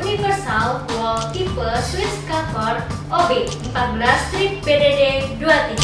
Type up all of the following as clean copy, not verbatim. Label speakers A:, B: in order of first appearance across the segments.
A: Universal Wall Tipe Switch Cover OB 14 strip PDD 23.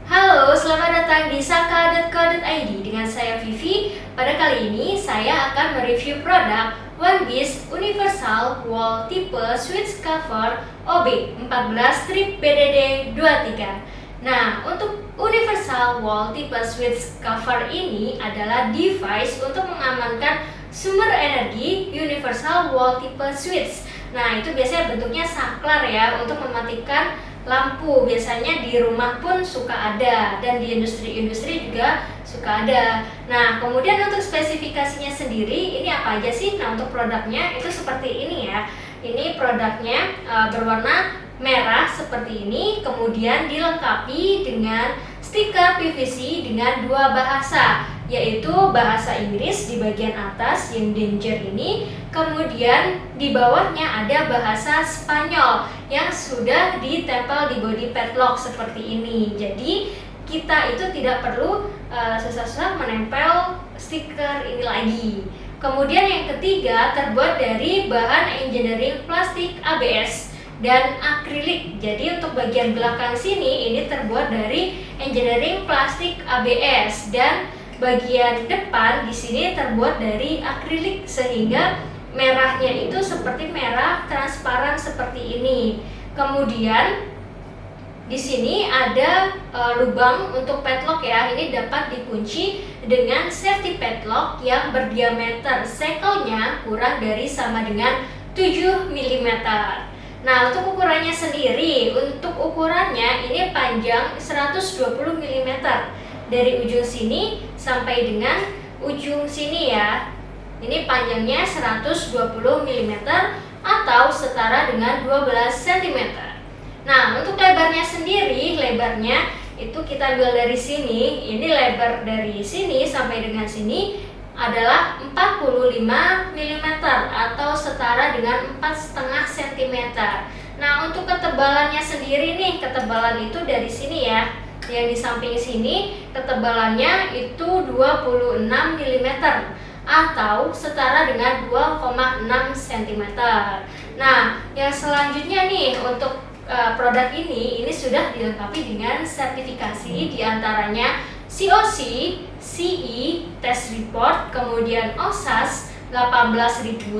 A: Halo, selamat datang di saka.co.id dengan saya Vivi. Pada kali ini saya akan mereview produk One Piece Universal Wall Tipe Switch Cover OB 14 strip PDD 23. Nah, untuk Universal Wall Tipe Switch Cover ini adalah device untuk mengamankan sumber energi Universal Wall Tipe Switch. Nah, itu biasanya bentuknya saklar ya, untuk mematikan lampu. Biasanya di rumah pun suka ada, dan di industri-industri juga suka ada. Nah, kemudian untuk spesifikasinya sendiri, ini apa aja sih? Nah, untuk produknya itu seperti ini ya. Ini produknya berwarna merah seperti ini, kemudian dilengkapi dengan stiker PVC dengan dua bahasa, yaitu bahasa Inggris di bagian atas yang danger ini, kemudian di bawahnya ada bahasa Spanyol yang sudah ditempel di body padlock seperti ini. Jadi kita itu tidak perlu susah-susah menempel stiker ini lagi. Kemudian yang ketiga terbuat dari bahan engineering plastik ABS dan akrilik. Jadi untuk bagian belakang sini ini terbuat dari engineering plastik ABS, dan bagian depan di sini terbuat dari akrilik, sehingga merahnya itu seperti merah transparan seperti ini. Kemudian di sini ada lubang untuk padlock ya. Ini dapat dikunci dengan safety padlock yang berdiameter sekelnya kurang dari sama dengan 7 mm. Nah, untuk ukurannya sendiri, untuk ukurannya ini panjang 120 mm dari ujung sini sampai dengan ujung sini ya. Ini panjangnya 120 mm atau setara dengan 12 cm. Nah, untuk lebarnya sendiri, lebarnya itu kita ambil dari sini. Ini lebar dari sini sampai dengan sini adalah 45 mm atau setara dengan 4,5 cm. Nah, untuk ketebalannya sendiri nih, ketebalan itu dari sini ya. Yang di samping sini ketebalannya itu 26 mm atau setara dengan 2,6 cm. Nah, yang selanjutnya nih, untuk produk ini sudah dilengkapi dengan sertifikasi, diantaranya COC, CE, Test Report, kemudian OSAS 18001,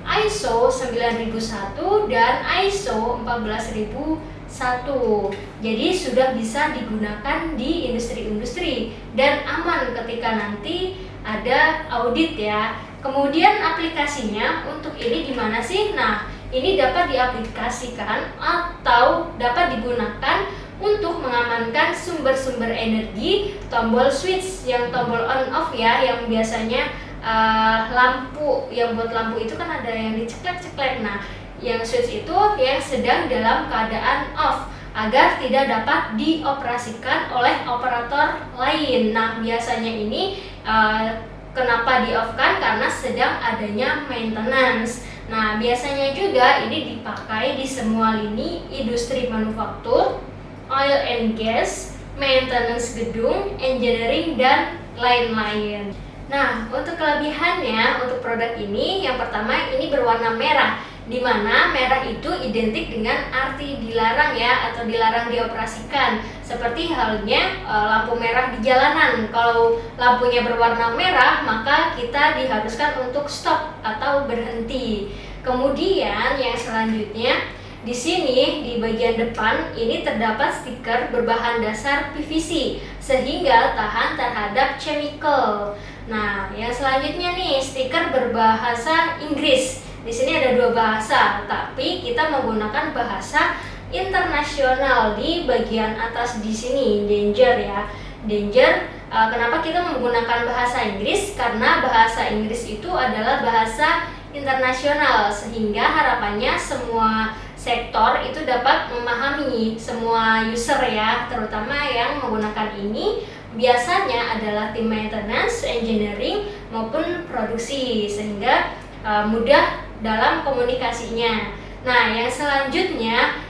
A: ISO 9001, dan ISO 14001. Jadi sudah bisa digunakan di industri-industri dan aman ketika nanti ada audit ya. Kemudian aplikasinya untuk ini di mana sih? Nah, ini dapat diaplikasikan atau dapat digunakan untuk mengamankan sumber-sumber energi tombol switch, yang tombol on off ya, yang biasanya lampu, yang buat lampu itu kan ada yang diceklek-ceklek. Nah, yang switch itu yang sedang dalam keadaan off agar tidak dapat dioperasikan oleh operator lain. Nah, biasanya ini kenapa di-off-kan? Karena sedang adanya maintenance. Nah, biasanya juga ini dipakai di semua lini industri manufaktur, oil and gas, maintenance gedung, engineering, dan lain-lain. Nah, untuk kelebihannya untuk produk ini, yang pertama ini berwarna merah, di mana merah itu identik dengan arti dilarang ya, atau dilarang dioperasikan. Seperti halnya lampu merah di jalanan. Kalau lampunya berwarna merah, maka kita diharuskan untuk stop atau berhenti. Kemudian yang selanjutnya, di sini di bagian depan ini terdapat stiker berbahan dasar PVC sehingga tahan terhadap chemical. Nah, yang selanjutnya nih, stiker berbahasa Inggris. Di sini ada dua bahasa, tapi kita menggunakan bahasa internasional di bagian atas di sini, danger ya. Danger. Kenapa kita menggunakan bahasa Inggris? Karena bahasa Inggris itu adalah bahasa internasional, sehingga harapannya semua sektor itu dapat memahami, semua user ya, terutama yang menggunakan ini biasanya adalah tim maintenance, engineering, maupun produksi, sehingga mudah dalam komunikasinya. Nah, yang selanjutnya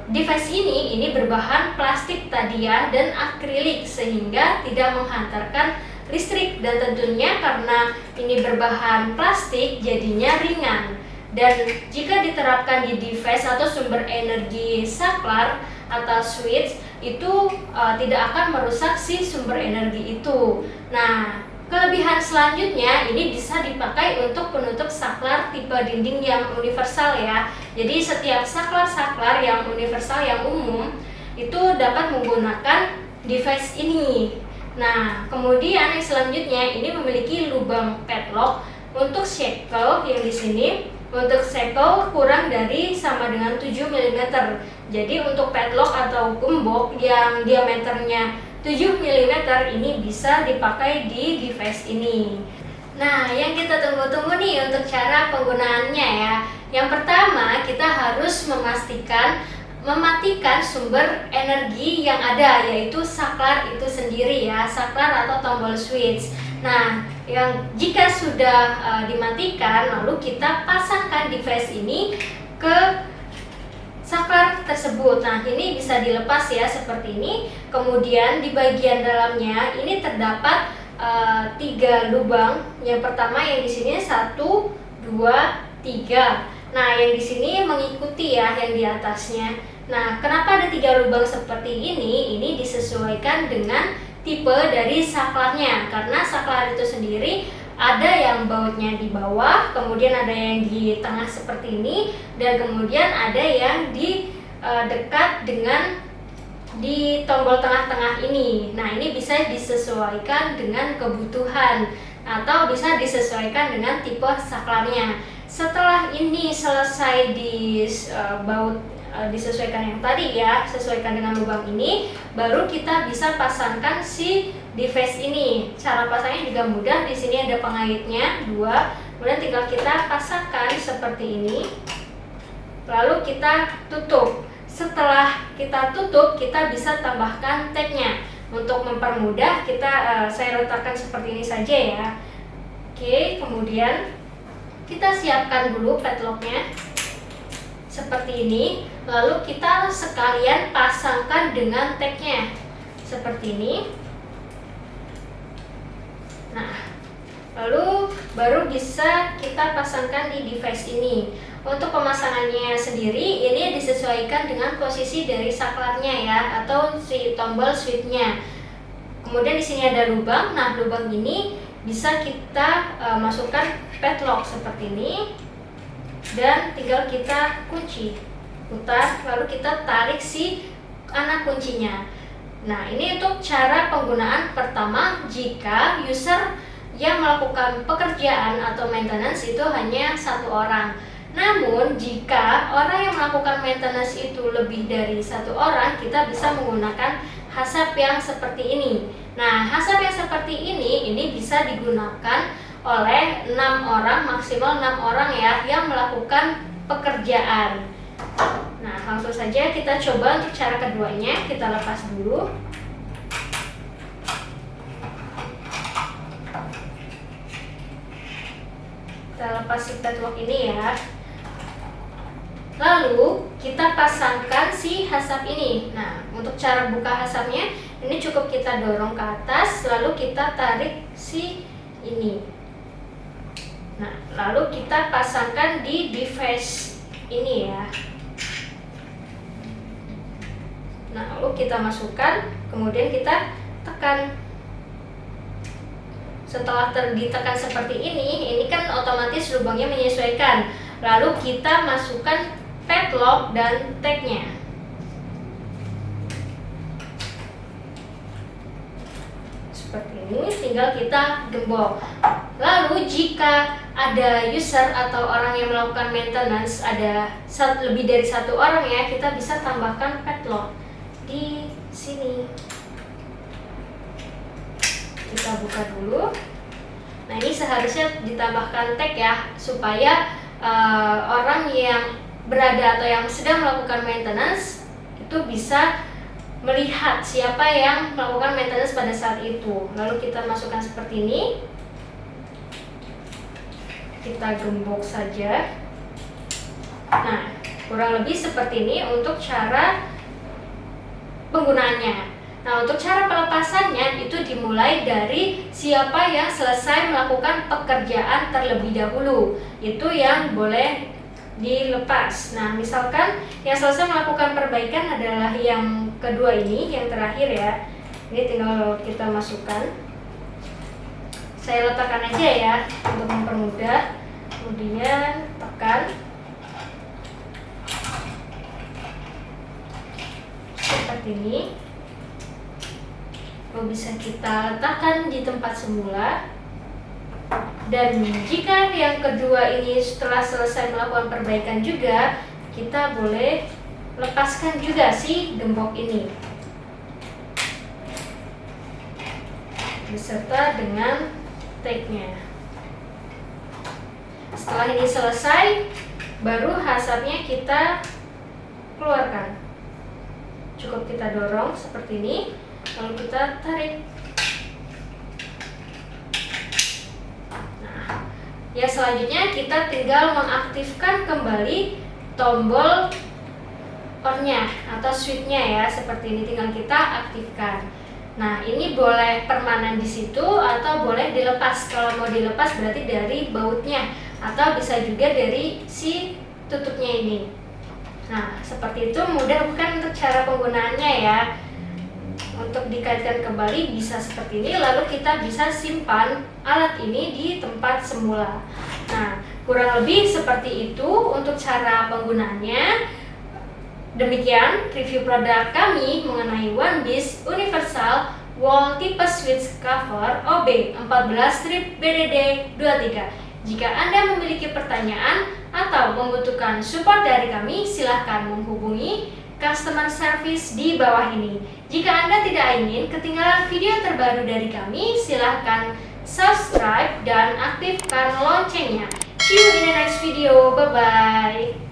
A: device ini berbahan plastik tadi ya dan akrilik sehingga tidak menghantarkan listrik, dan tentunya karena ini berbahan plastik jadinya ringan. Dan jika diterapkan di device atau sumber energi saklar atau switch itu tidak akan merusak si sumber energi itu. Nah, kelebihan selanjutnya ini bisa dipakai untuk penutup saklar tipe dinding yang universal ya. Jadi setiap saklar-saklar yang universal yang umum itu dapat menggunakan device ini. Nah, kemudian yang selanjutnya ini memiliki lubang padlock untuk shackle yang di sini. Untuk shackle kurang dari sama dengan 7 mm. Jadi untuk padlock atau gembok yang diameternya 7 mm ini bisa dipakai di device ini. Nah, yang kita tunggu-tunggu nih untuk cara penggunaannya ya. Yang pertama, kita harus mematikan sumber energi yang ada, yaitu saklar itu sendiri ya, saklar atau tombol switch. Nah, jika sudah dimatikan, lalu kita pasangkan device ini ke saklar tersebut. Nah, ini bisa dilepas ya seperti ini. Kemudian di bagian dalamnya ini terdapat 3 lubang. Yang pertama yang di sini 1, 2, 3. Nah, yang di sini mengikuti ya yang di atasnya. Nah, kenapa ada 3 lubang seperti ini? Ini disesuaikan dengan tipe dari saklarnya, karena saklar itu sendiri ada yang bautnya di bawah, kemudian ada yang di tengah seperti ini, dan kemudian ada yang di dekat dengan di tombol tengah-tengah ini. Nah, ini bisa disesuaikan dengan kebutuhan atau bisa disesuaikan dengan tipe saklarnya. Setelah ini selesai di baut disesuaikan yang tadi ya, sesuaikan dengan lubang ini, baru kita bisa pasangkan si device ini. Cara pasangnya juga mudah. Di sini ada pengaitnya 2, kemudian tinggal kita pasangkan seperti ini. Lalu kita tutup. Setelah kita tutup, kita bisa tambahkan tagnya. Untuk mempermudah, saya letakkan seperti ini saja ya. Oke, kemudian kita siapkan dulu padlocknya seperti ini. Lalu kita sekalian pasangkan dengan tagnya seperti ini. Nah, lalu baru bisa kita pasangkan di device ini. Untuk pemasangannya sendiri ini disesuaikan dengan posisi dari saklarnya ya, atau si tombol switchnya. Kemudian di sini ada lubang. Nah, lubang ini bisa kita masukkan padlock seperti ini, dan tinggal kita kunci, putar, lalu kita tarik si anak kuncinya. Nah, ini untuk cara penggunaan pertama jika user yang melakukan pekerjaan atau maintenance itu hanya 1 orang. Namun, jika orang yang melakukan maintenance itu lebih dari 1 orang, kita bisa menggunakan hasap yang seperti ini. Nah, hasap yang seperti ini bisa digunakan oleh 6 orang, maksimal 6 orang ya, yang melakukan pekerjaan. Nah, langsung saja kita coba untuk cara keduanya. Kita lepas dulu. Kita lepas si padlock ini ya. Lalu kita pasangkan si hasap ini. Nah, untuk cara buka hasapnya ini cukup kita dorong ke atas, lalu kita tarik si ini. Nah, lalu kita pasangkan di device ini ya. Nah, lalu kita masukkan, kemudian kita tekan. Setelah ditekan seperti ini kan otomatis lubangnya menyesuaikan. Lalu kita masukkan padlock dan tagnya. Seperti ini, tinggal kita gembok. Lalu jika ada user atau orang yang melakukan maintenance, ada lebih dari 1 orang ya, kita bisa tambahkan padlock di sini. Kita buka dulu. Nah, ini seharusnya ditambahkan tag ya, supaya orang yang berada atau yang sedang melakukan maintenance itu bisa melihat siapa yang melakukan maintenance pada saat itu. Lalu kita masukkan seperti ini. Kita gembok saja. Nah, kurang lebih seperti ini untuk cara penggunaannya. Nah, untuk cara pelepasannya itu dimulai dari siapa yang selesai melakukan pekerjaan terlebih dahulu. Itu yang boleh dilepas. Nah, misalkan yang selesai melakukan perbaikan adalah yang kedua ini, yang terakhir ya. Ini tinggal kita masukkan. Saya letakkan aja ya untuk mempermudah. Kemudian tekan. Seperti ini. Bisa kita letakkan di tempat semula. Dan jika yang kedua ini setelah selesai melakukan perbaikan juga, kita boleh lepaskan juga si gembok ini beserta dengan tag-nya. Setelah ini selesai, baru asapnya kita keluarkan. Cukup kita dorong seperti ini, lalu kita tarik. Nah, ya selanjutnya kita tinggal mengaktifkan kembali tombol on-nya atau switch-nya ya, seperti ini tinggal kita aktifkan. Nah, ini boleh permanen di situ atau boleh dilepas. Kalau mau dilepas berarti dari bautnya atau bisa juga dari si tutupnya ini. Nah, seperti itu, mudah bukan untuk cara penggunaannya ya. Untuk dikaitkan kembali bisa seperti ini, lalu kita bisa simpan alat ini di tempat semula. Nah, kurang lebih seperti itu untuk cara penggunaannya. Demikian review produk kami mengenai OneBeast Universal Wall Tipe Switch Cover OB14-BDD23. Jika Anda memiliki pertanyaan atau membutuhkan support dari kami, silahkan menghubungi customer service di bawah ini. Jika Anda tidak ingin ketinggalan video terbaru dari kami, silahkan subscribe dan aktifkan loncengnya. See you in the next video. Bye-bye.